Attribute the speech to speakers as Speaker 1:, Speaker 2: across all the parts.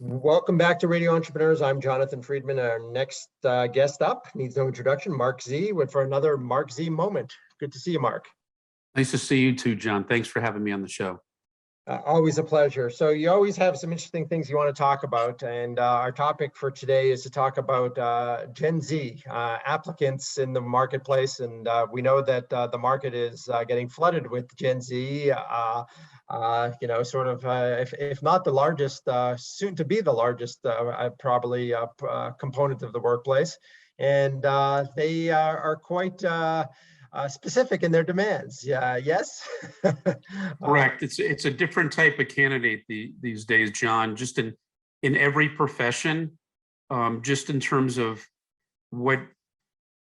Speaker 1: Welcome back to Radio Entrepreneurs. I'm Jonathan Freedman. Our next guest up needs no introduction, Marc Z, for another Marc Z moment. Good to see you, Marc.
Speaker 2: Nice to see you too, John. Thanks for having me on the show.
Speaker 1: Always a pleasure. So you always have some interesting things you want to talk about. And our topic for today is to talk about Gen Z applicants in the marketplace. And we know that the market is getting flooded with Gen Z, if not the largest, soon to be the largest, probably component of the workplace. And they are quite specific in their demands. Yes.
Speaker 2: Correct. It's a different type of candidate these days, John. Just in every profession, just in terms of what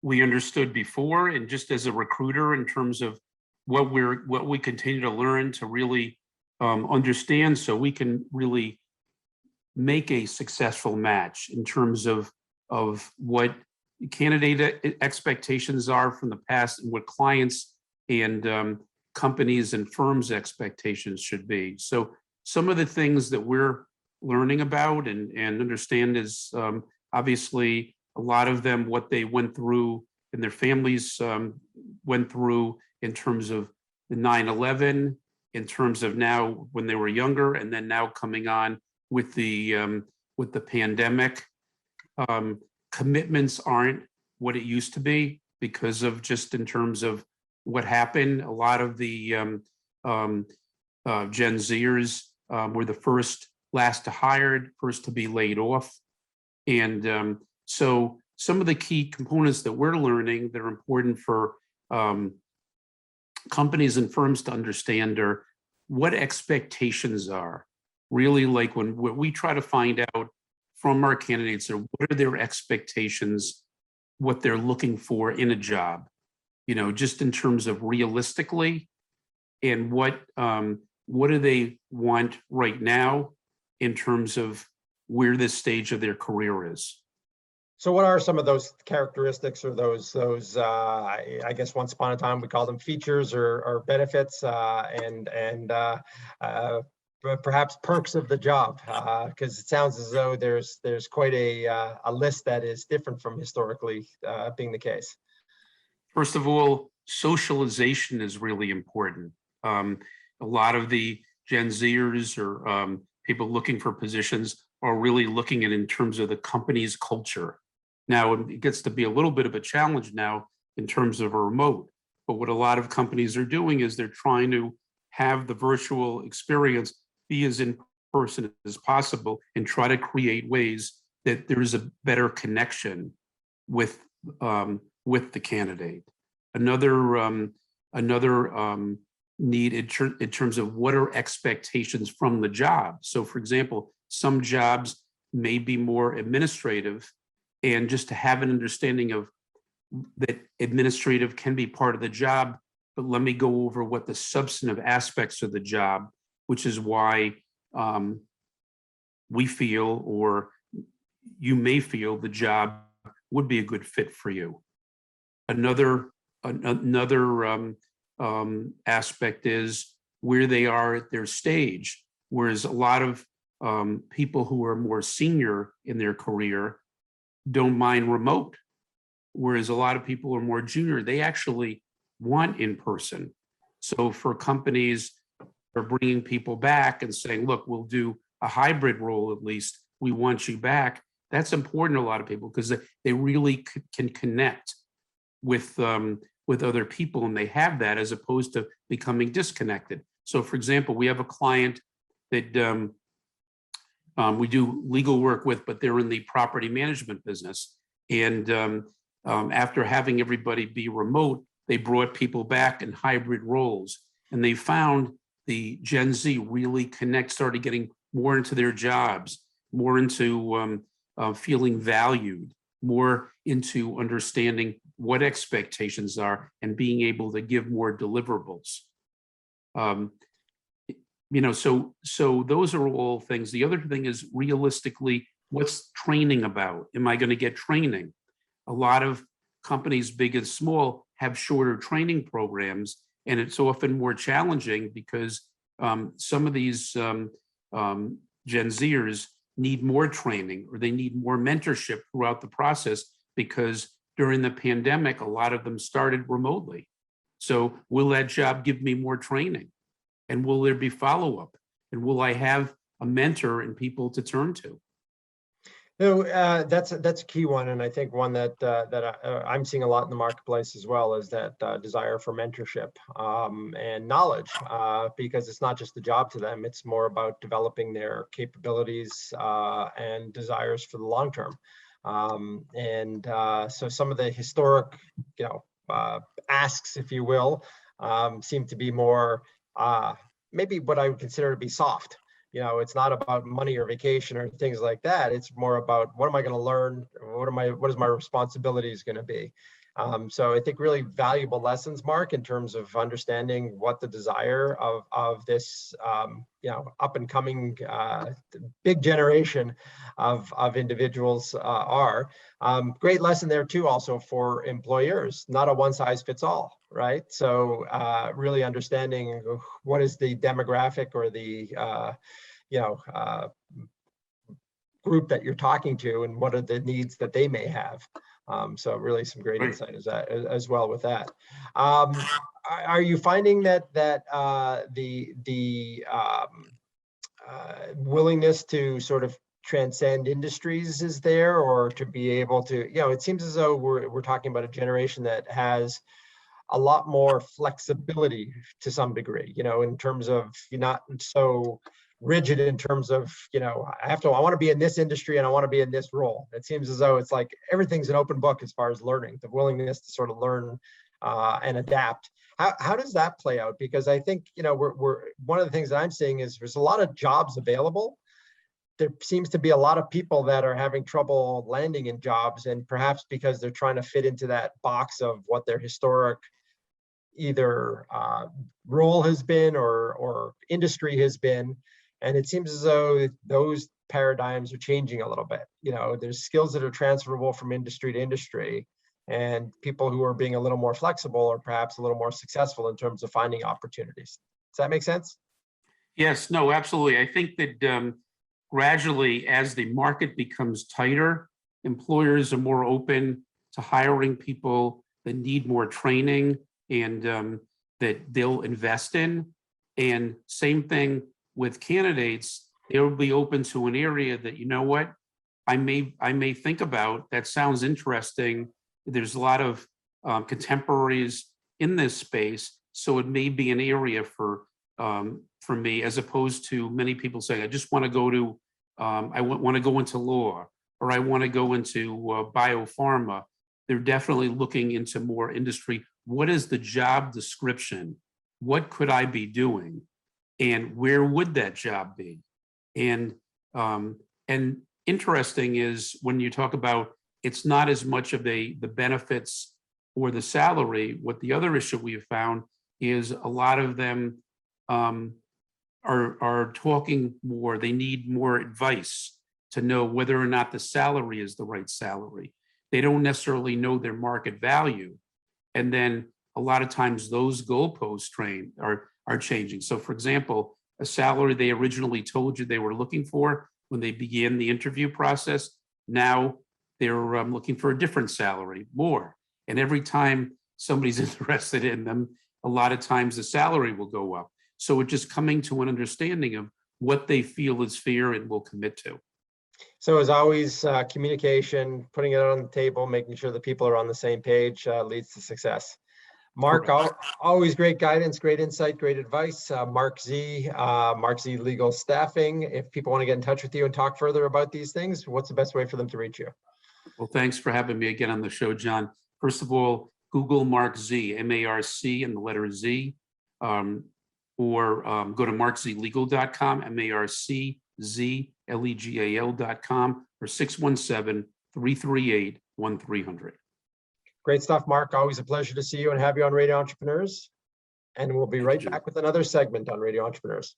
Speaker 2: we understood before, and just as a recruiter, in terms of what we continue to learn to really understand, so we can really make a successful match in terms of what candidate expectations are from the past and what clients and companies and firms expectations should be. So some of the things that we're learning about and understand is obviously a lot of them, what they went through and their families went through in terms of the 9/11, in terms of now when they were younger, and then now coming on with the pandemic. Commitments aren't what it used to be because of just in terms of what happened. A lot of the Gen Zers were the last to hired, first to be laid off. And so some of the key components that we're learning that are important for companies and firms to understand are what expectations are. Really, like when we try to find out from our candidates, or what are their expectations, what they're looking for in a job, just in terms of realistically, and what do they want right now in terms of where this stage of their career is.
Speaker 1: So what are some of those characteristics, or those I guess once upon a time we called them features or benefits, and perhaps perks of the job, because it sounds as though there's quite a list that is different from historically being the case.
Speaker 2: First of all, socialization is really important. A lot of the Gen Zers or people looking for positions are really looking at it in terms of the company's culture. Now, it gets to be a little bit of a challenge now in terms of a remote, but what a lot of companies are doing is they're trying to have the virtual experience be as in person as possible and try to create ways that there's a better connection with the candidate. Another need in terms of what are expectations from the job. So for example, some jobs may be more administrative, and just to have an understanding of that administrative can be part of the job, but let me go over what the substantive aspects of the job, which is why we feel, or you may feel, the job would be a good fit for you. Another aspect is where they are at their stage, whereas a lot of people who are more senior in their career don't mind remote, whereas a lot of people who are more junior, they actually want in person. So for companies are bringing people back and saying, look, we'll do a hybrid role, at least we want you back. That's important to a lot of people because they really can connect with other people, and they have that as opposed to becoming disconnected. So for example, we have a client that we do legal work with, but they're in the property management business. And after having everybody be remote, they brought people back in hybrid roles, and they found the Gen Z really started getting more into their jobs, more into feeling valued, more into understanding what expectations are and being able to give more deliverables. So those are all things. The other thing is realistically, what's training about? Am I going to get training? A lot of companies, big and small, have shorter training programs, and it's often more challenging because some of these Gen Zers need more training or they need more mentorship throughout the process, because during the pandemic, a lot of them started remotely. So will that job give me more training? And will there be follow-up? And will I have a mentor and people to turn to?
Speaker 1: No, that's a key one, and I think one that I'm seeing a lot in the marketplace as well, is that desire for mentorship and knowledge, because it's not just the job to them; it's more about developing their capabilities and desires for the long term. So some of the historic, asks, if you will, seem to be more maybe what I would consider to be soft. It's not about money or vacation or things like that. It's more about, what am I going to learn? What is my responsibilities going to be? So I think really valuable lessons, Mark, in terms of understanding what the desire of this, up and coming big generation of individuals are. Great lesson there too, also for employers, not a one size fits all, right? So really understanding what is the demographic or the group that you're talking to, and what are the needs that they may have. So really some great insight as well with that. Are you finding that the willingness to sort of transcend industries is there, or to be able to, it seems as though we're talking about a generation that has a lot more flexibility to some degree, in terms of, you're not so rigid in terms of, I want to be in this industry and I want to be in this role. It seems as though it's like everything's an open book as far as learning, the willingness to sort of learn and adapt. How does that play out? Because I think, we're one of the things that I'm seeing is there's a lot of jobs available. There seems to be a lot of people that are having trouble landing in jobs, and perhaps because they're trying to fit into that box of what their historic either role has been or industry has been. And it seems as though those paradigms are changing a little bit. There's skills that are transferable from industry to industry, and people who are being a little more flexible are perhaps a little more successful in terms of finding opportunities. Does that make sense?
Speaker 2: Yes, no, absolutely. I think that gradually, as the market becomes tighter, employers are more open to hiring people that need more training and that they'll invest in. And same thing with candidates, they'll be open to an area that, I may think about, that sounds interesting. There's a lot of contemporaries in this space, so it may be an area for me, as opposed to many people saying, I just want to go to, I want to go into law, or I want to go into biopharma. They're definitely looking into more industry. What is the job description? What could I be doing? And where would that job be? And interesting is when you talk about, it's not as much of the benefits or the salary. What the other issue we have found is a lot of them are talking more. They need more advice to know whether or not the salary is the right salary. They don't necessarily know their market value. And then a lot of times those goalposts are changing. So for example, a salary they originally told you they were looking for when they began the interview process, now they're looking for a different salary, more. And every time somebody's interested in them, a lot of times the salary will go up. So it's just coming to an understanding of what they feel is fair and will commit to.
Speaker 1: So as always, communication, putting it on the table, making sure that people are on the same page leads to success. Mark, always great guidance, great insight, great advice. Marc Z Legal Staffing. If people want to get in touch with you and talk further about these things, what's the best way for them to reach you? Well,
Speaker 2: thanks for having me again on the show, John. First of all, Google Marc Z, M-A-R-C and the letter Z, or go to marczlegal.com, MARCZLEGAL.com, or 617-338-1300.
Speaker 1: Great stuff, Mark. Always a pleasure to see you and have you on Radio Entrepreneurs. And we'll be right back with another segment on Radio Entrepreneurs.